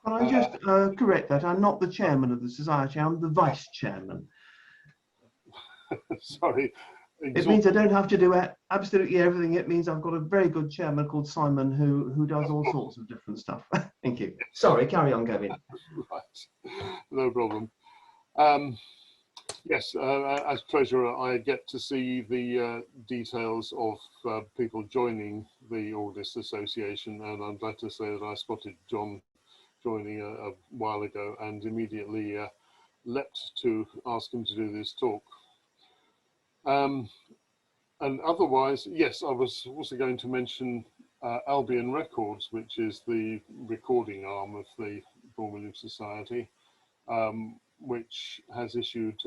Can I just correct that? I'm not the chairman of the society, I'm the vice chairman. Sorry. It means I don't have to do absolutely everything. It means I've got a very good chairman called Simon who does all sorts of different stuff. Thank you. Sorry, carry on, Gavin. Right, no problem. Yes, as treasurer, I get to see the details of people joining the Organists Association, and I'm glad to say that I spotted John joining a while ago and immediately leapt to ask him to do this talk. And otherwise, yes, I was also going to mention Albion Records, which is the recording arm of the Vaughan Williams Society, which has issued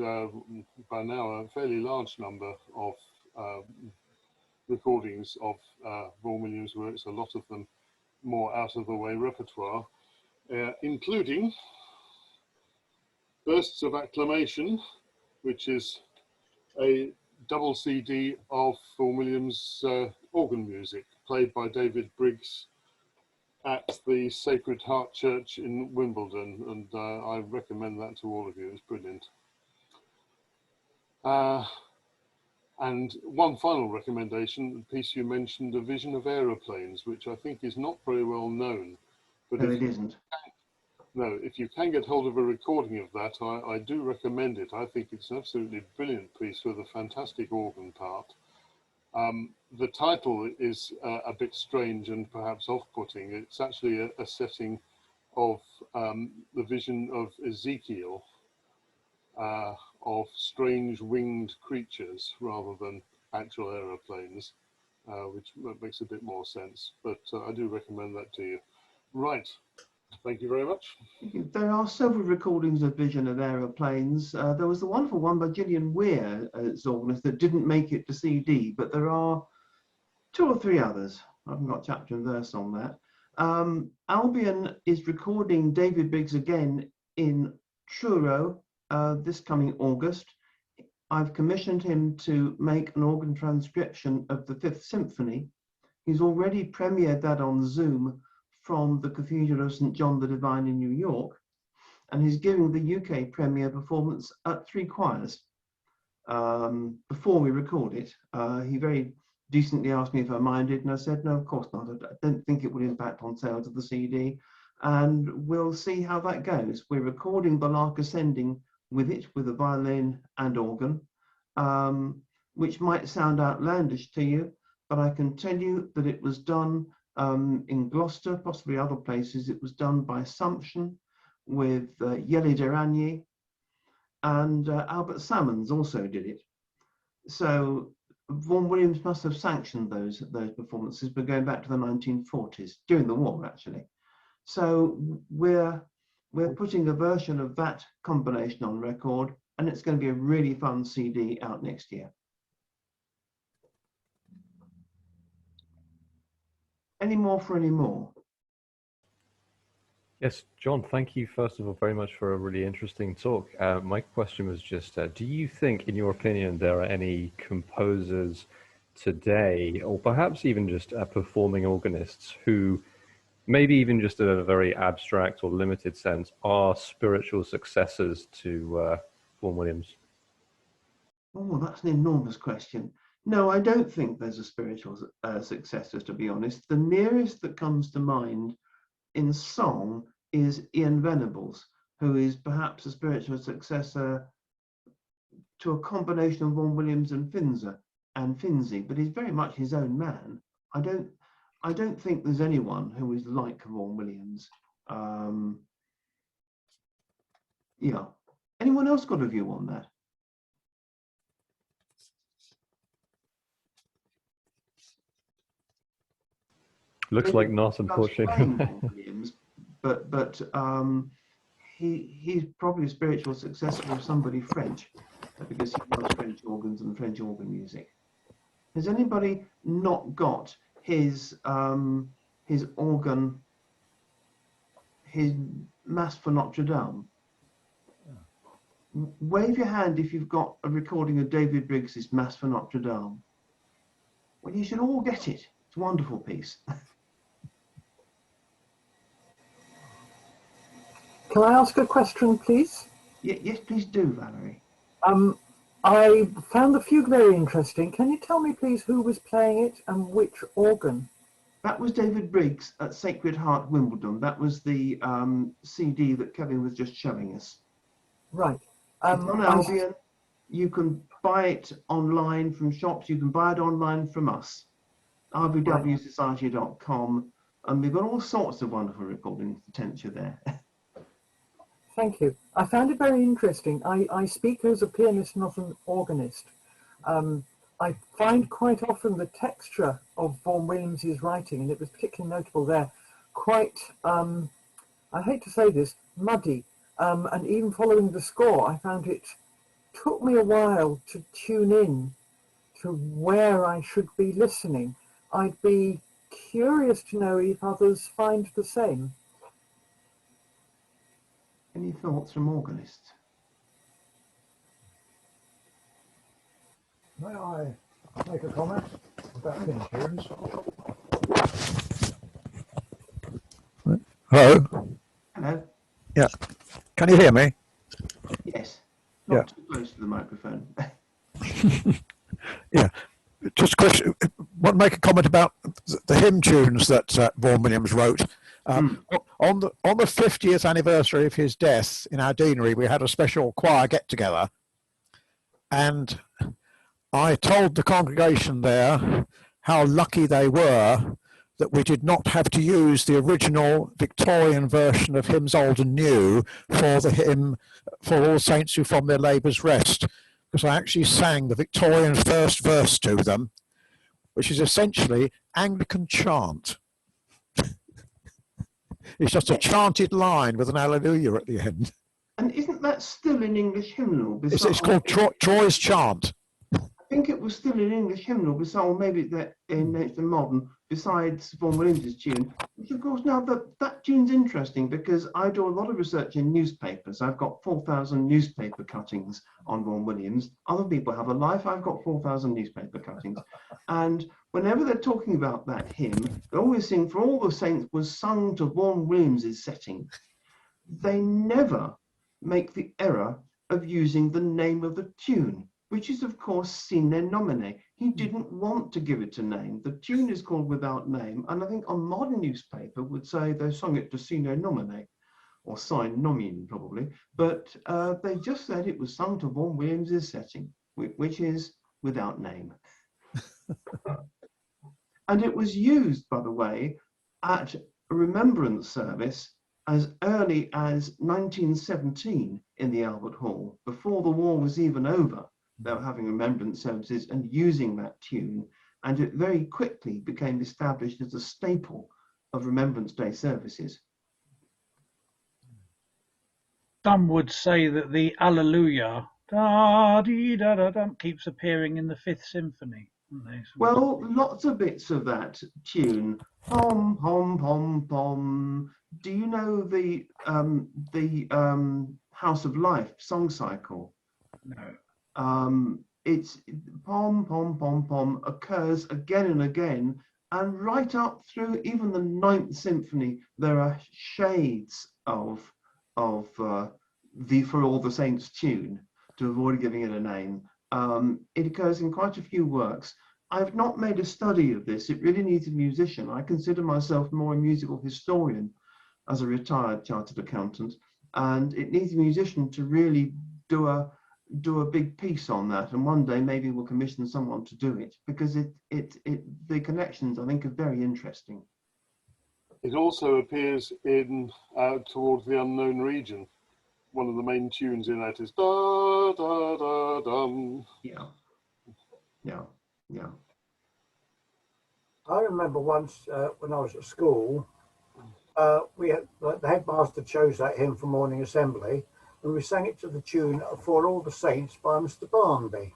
by now a fairly large number of recordings of Vaughan Williams works, a lot of them more out of the way repertoire, including Bursts of Acclamation, which is a double CD of Vaughan Williams organ music played by David Briggs at the Sacred Heart Church in Wimbledon, and I recommend that to all of you. It's brilliant. And one final recommendation, the piece you mentioned, A Vision of Aeroplanes, which I think is not very well known. But No, it isn't. No, if you can get hold of a recording of that, I do recommend it. I think it's an absolutely brilliant piece with a fantastic organ part. The title is a bit strange and perhaps off-putting. It's actually a setting of the vision of Ezekiel, of strange winged creatures rather than actual aeroplanes, which makes a bit more sense. But I do recommend that to you. Right. Thank you very much. There are several recordings of Vision of Aeroplanes. There was the wonderful one by Gillian Weir as organist that didn't make it to CD, but there are 2 or 3 others. I haven't got chapter and verse on that. Albion is recording David Briggs again in Truro this coming August. I've commissioned him to make an organ transcription of the 5th Symphony. He's already premiered that on Zoom from the Cathedral of St. John the Divine in New York, and he's giving the UK premiere performance at 3 choirs before we record it. He very decently asked me if I minded, and I said, no, of course not. I don't think it would impact on sales of the CD, and we'll see how that goes. We're recording Bach Ascending with it, with a violin and organ, which might sound outlandish to you, but I can tell you that it was done in Gloucester, possibly other places. It was done by Assumption with Yeli Deranier, and Albert Salmons also did it. So Vaughan Williams must have sanctioned those performances, but going back to the 1940s, during the war actually. So we're putting a version of that combination on record, and it's going to be a really fun CD out next year. Any more for any more? Yes, John, thank you first of all very much for a really interesting talk. My question was just, do you think, in your opinion, there are any composers today, or perhaps even just performing organists, who maybe even just in a very abstract or limited sense are spiritual successors to Vaughan Williams? Oh, that's an enormous question. No, I don't think there's a spiritual successor, to be honest. The nearest that comes to mind in song is Ian Venables, who is perhaps a spiritual successor to a combination of Vaughan Williams and Finzi, but he's very much his own man. I don't think there's anyone who is like Vaughan Williams. Yeah. Anyone else got a view on that? Looks like not, unfortunately. Williams, but he's probably a spiritual successor of somebody French, because he loves French organs and French organ music. Has anybody not got his organ, his Mass for Notre Dame? Wave your hand if you've got a recording of David Briggs's Mass for Notre Dame. Well, you should all get it. It's a wonderful piece. Can I ask a question, please? Yes, please do, Valerie. I found the fugue very interesting. Can you tell me, please, who was playing it and which organ? That was David Briggs at Sacred Heart, Wimbledon. That was the CD that Kevin was just showing us. Right. It's on Albion. You can buy it online from shops. You can buy it online from us, rbwsociety.com. And we've got all sorts of wonderful recordings to tempt you there. Thank you. I found it very interesting. I speak as a pianist, not an organist. I find quite often the texture of Vaughan Williams's writing, and it was particularly notable there, quite, I hate to say this, muddy. And even following the score, I found it took me a while to tune in to where I should be listening. I'd be curious to know if others find the same. Any thoughts from organists? May I make a comment about hymn tunes? Hello? Hello? Yeah. Can you hear me? Yes. Not too close to the microphone. Yeah. Just a question. Want to make a comment about the hymn tunes that Vaughan Williams wrote. On the 50th anniversary of his death in our deanery, we had a special choir get together, and I told the congregation there how lucky they were that we did not have to use the original Victorian version of Hymns Old and New for the hymn For All Saints Who From Their Labours Rest, because I actually sang the Victorian first verse to them, which is essentially Anglican chant. It's just a chanted line with an hallelujah at the end. And isn't that still in English hymnal? It's called Troy's Chant. I think it was still in English hymnal, besides, or maybe that in ancient modern, besides Vaughan Williams' tune. Which of course now that tune's interesting because I do a lot of research in newspapers. I've got 4,000 newspaper cuttings on Vaughan Williams. Other people have a life. I've got 4,000 newspaper cuttings. And whenever they're talking about that hymn, they always sing For All the Saints was sung to Vaughan Williams' setting. They never make the error of using the name of the tune, which is of course sine nomine. He didn't want to give it a name. The tune is called Without Name, and I think a modern newspaper would say they sung it to sine nomine, or sine nomine probably, but they just said it was sung to Vaughan Williams' setting, which is Without Name. And it was used, by the way, at a remembrance service as early as 1917 in the Albert Hall, before the war was even over. They were having remembrance services and using that tune, and it very quickly became established as a staple of Remembrance Day services. Some would say that the Alleluia da dee da da dum keeps appearing in the Fifth Symphony. Well, lots of bits of that tune. Pom pom pom pom. Do you know the House of Life song cycle? No. It's pom pom pom pom occurs again and again, and right up through even the Ninth Symphony, there are shades of the For All the Saints tune, to avoid giving it a name. It occurs in quite a few works. I've not made a study of this. It really needs a musician. I consider myself more a musical historian as a retired chartered accountant, and it needs a musician to really do a big piece on that. And one day maybe we'll commission someone to do it, because the connections I think are very interesting. It also appears in Towards the Unknown Region. One of the main tunes in that is da da da dum. Yeah, yeah, yeah. I remember once when I was at school, we had, like, the headmaster chose that hymn for morning assembly, and we sang it to the tune For All the Saints by Mr. Barnby.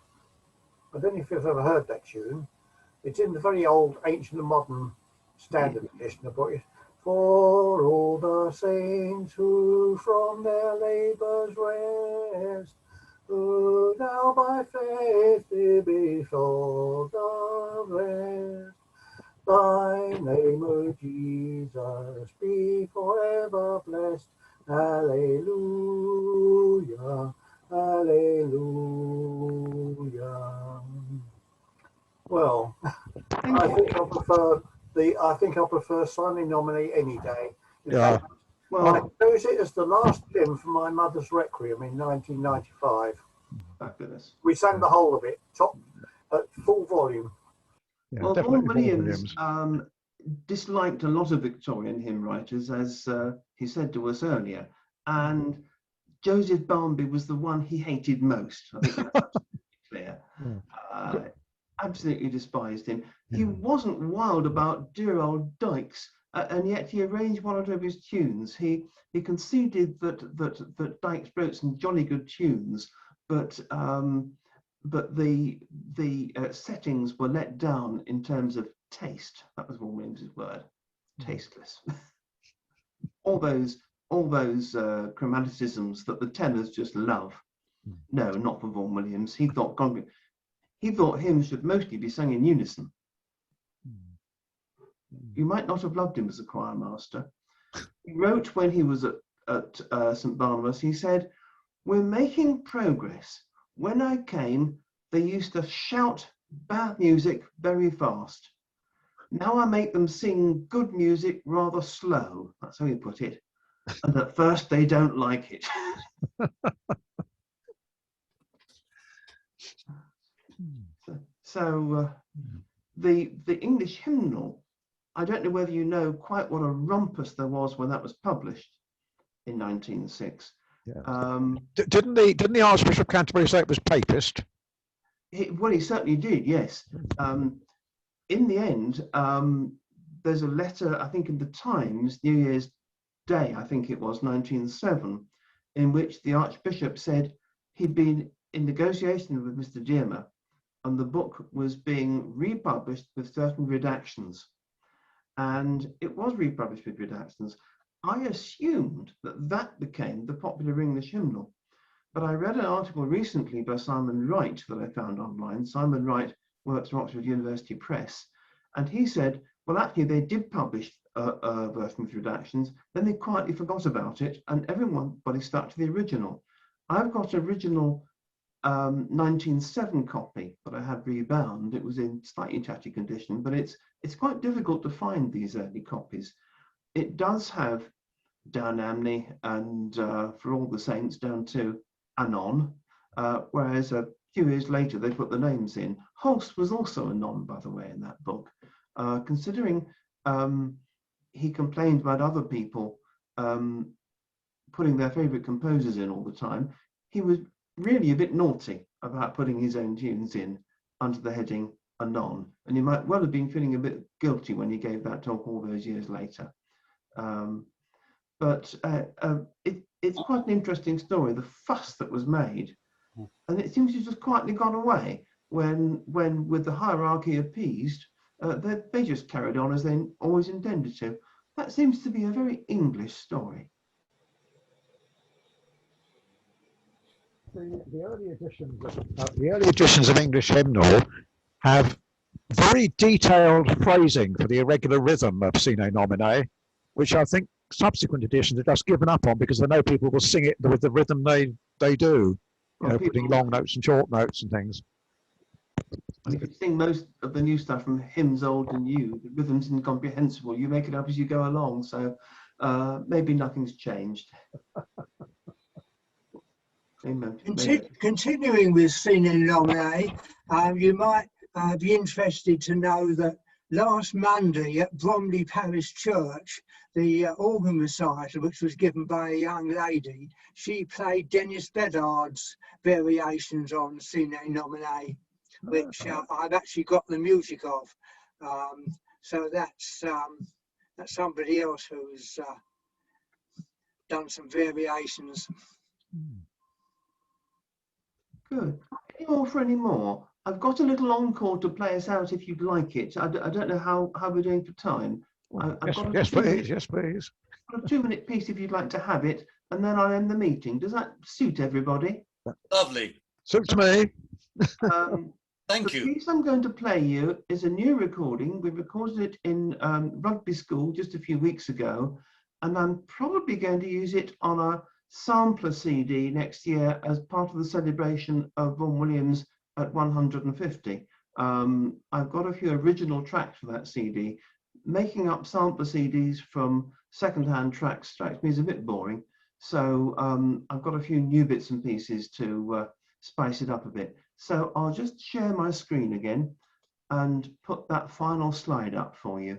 I don't know if you've ever heard that tune. It's in the very old Ancient and Modern Standard Edition of it. For all the saints who from their labours rest, who now by faith be befold the rest. Thy name, O Jesus, be forever blessed. Alleluia, alleluia. Well, I think I prefer sine nomine any day. In fact, Well, I chose it as the last hymn for my mother's requiem in 1995. fabulous. We sang the whole of it, at full volume. Yeah, Well, definitely Vaughan Vaughan Williams disliked a lot of Victorian hymn writers, as he said to us earlier, and Joseph Barnby was the one he hated most. I think that's clear. absolutely despised him. He wasn't wild about dear old Dykes, and yet he arranged one or two of his tunes. He conceded that Dykes wrote some jolly good tunes, but the settings were let down in terms of taste. That was Vaughan Williams's word, tasteless. all those chromaticisms that the tenors just love. No, not for Vaughan Williams. He thought hymns should mostly be sung in unison. You might not have loved him as a choir master. He wrote when he was at St Barnabas, he said, "We're making progress. When I came, they used to shout bad music very fast. Now I make them sing good music rather slow." That's how he put it. And at first they don't like it. So the English hymnal, I don't know whether you know quite what a rumpus there was when that was published in 1906. Yeah. Didn't the Archbishop of Canterbury say it was papist? Well, he certainly did, yes. In the end, there's a letter, I think in the Times, New Year's Day, I think it was 1907, in which the Archbishop said he'd been in negotiation with Mr. Dearmer, and the book was being republished with certain redactions. And it was republished with redactions. I assumed that became the popular English hymnal. But I read an article recently by Simon Wright that I found online. Simon Wright works for Oxford University Press. And he said, well, actually, they did publish a version with redactions. Then they quietly forgot about it. And everybody stuck to the original. I've got original 1907 copy that I had rebound. It was in slightly tatty condition, but it's quite difficult to find these early copies. It does have Down Amney and For All the Saints down to Anon, whereas a few years later they put the names in. Holst was also Anon, by the way, in that book. Considering he complained about other people putting their favourite composers in all the time, he was really a bit naughty about putting his own tunes in under the heading Anon, and he might well have been feeling a bit guilty when he gave that talk all those years later. But it's quite an interesting story, the fuss that was made, and it seems to have just quietly gone away when with the hierarchy appeased, they just carried on as they always intended to. That seems to be a very English story. The early editions of English hymnal have very detailed phrasing for the irregular rhythm of Sine Nomine, which I think subsequent editions have just given up on because they know people will sing it with the rhythm they do, putting long notes and short notes and things. And if you sing most of the new stuff from hymns old and new, the rhythm's incomprehensible. You make it up as you go along, so maybe nothing's changed. Continuing with Sine Nomine, you might be interested to know that last Monday at Bromley Parish Church, the organ recital, which was given by a young lady, she played Dennis Bedard's variations on Sine Nomine, which I've actually got the music of. So that's somebody else who's done some variations. Good. Any more for any more? I've got a little encore to play us out if you'd like it. I don't know how we're doing for time. Yes, please. Yes, please. I've got a 2-minute piece if you'd like to have it, and then I'll end the meeting. Does that suit everybody? Lovely. Suits me. Thank you. The piece I'm going to play you is a new recording. We recorded it in Rugby School just a few weeks ago, and I'm probably going to use it on a sampler CD next year as part of the celebration of Vaughan Williams at 150. I've got a few original tracks for that CD. Making up sampler CDs from second-hand tracks strikes me as a bit boring, so I've got a few new bits and pieces to spice it up a bit. So I'll just share my screen again and put that final slide up for you.